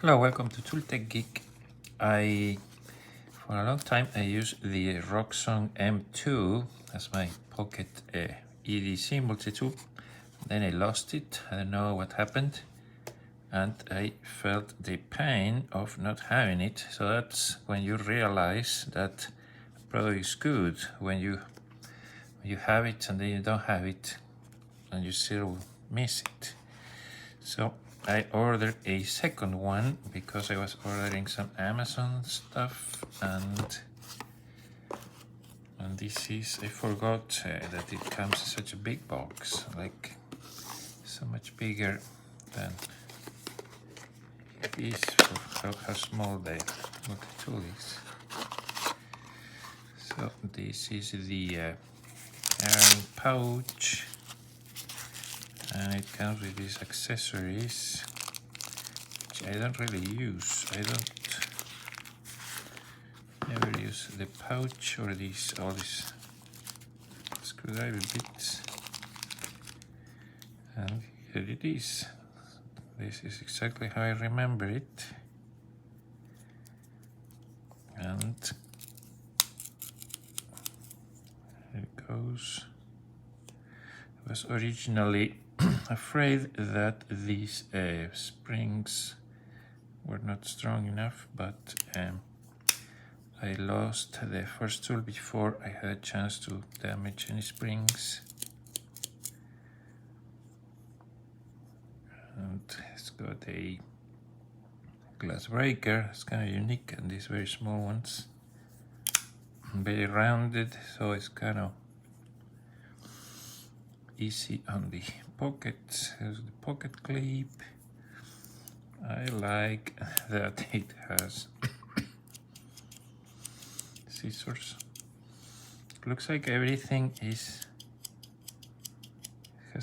Hello, welcome to Tooltech Geek. For a long time, I used the Roxon M2 as my pocket EDC multi-tool. Then I lost it. I don't know what happened. And I felt the pain of not having it. So that's when you realize that the product is good. When you have it and then you don't have it and you still miss it. So I ordered a second one because I was ordering some Amazon stuff, and this is, I forgot that it comes in such a big box, like so much bigger than it is for how small the tool is. So this is the iron pouch, and it comes with these accessories, which I don't really use. I don't never use the pouch or all these screwdriver bits. And here it is. This is exactly how I remember it. And here it goes. I was originally afraid that these springs were not strong enough, but I lost the first tool before I had a chance to damage any springs. And it's got a glass breaker. It's kind of unique, and these very small ones. Very rounded, so it's kind of easy on the pocket. Here's the pocket clip. I like that it has scissors. Looks like everything has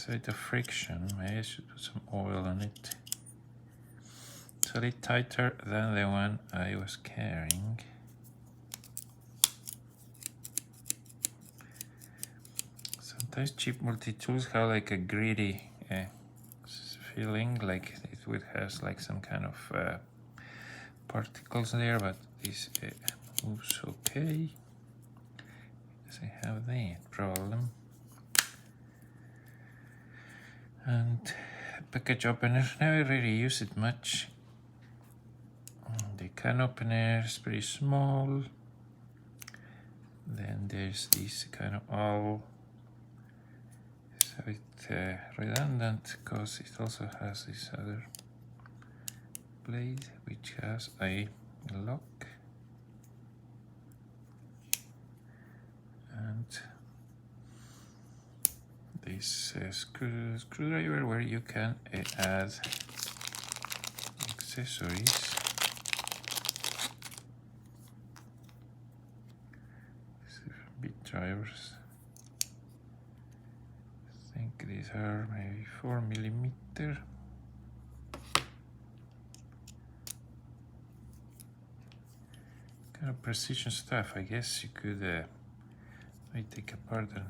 a bit of friction. Maybe I should put some oil on it. It's a little tighter than the one I was carrying. Sometimes cheap multi-tools have like a gritty feeling, like it would have like some kind of particles there, but this moves okay. Doesn't have that problem. And package opener, never really use it much. The can opener is pretty small. Then there's this kind of all. So it's redundant because it also has this other blade which has a lock. And this screwdriver where you can add accessories. Bit drivers. I think these are maybe 4mm. Kind of precision stuff. I guess you could maybe take apart a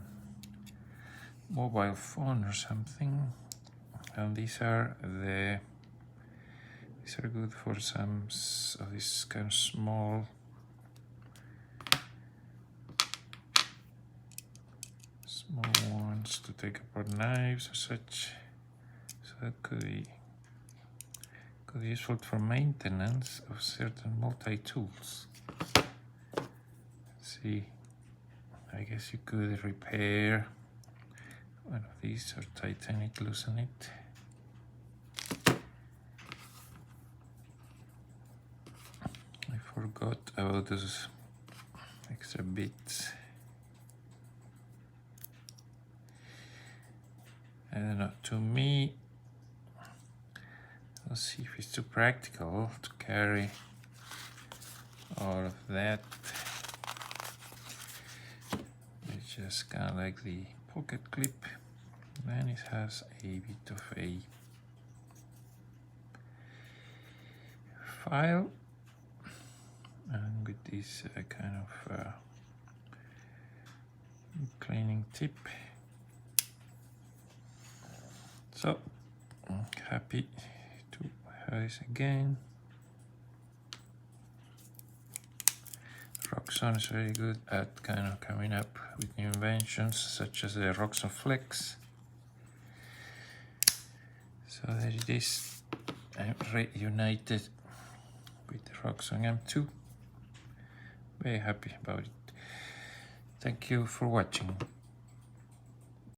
mobile phone or something. And these are good for some of these kind of small ones to take apart knives or such. So that could be useful for maintenance of certain multi-tools. Let's see, I guess you could repair one of these or tighten it, loosen it. I forgot about those extra bits. I don't know, to me, let's see if it's too practical to carry all of that. It's just kind of like the pocket clip. Then it has a bit of a file, and with this kind of cleaning tip. So I'm happy to have this again. Roxon is very good at kind of coming up with new inventions such as the Roxon Flex. So there it is. I'm reunited with the Roxon M2. Very happy about it. Thank you for watching.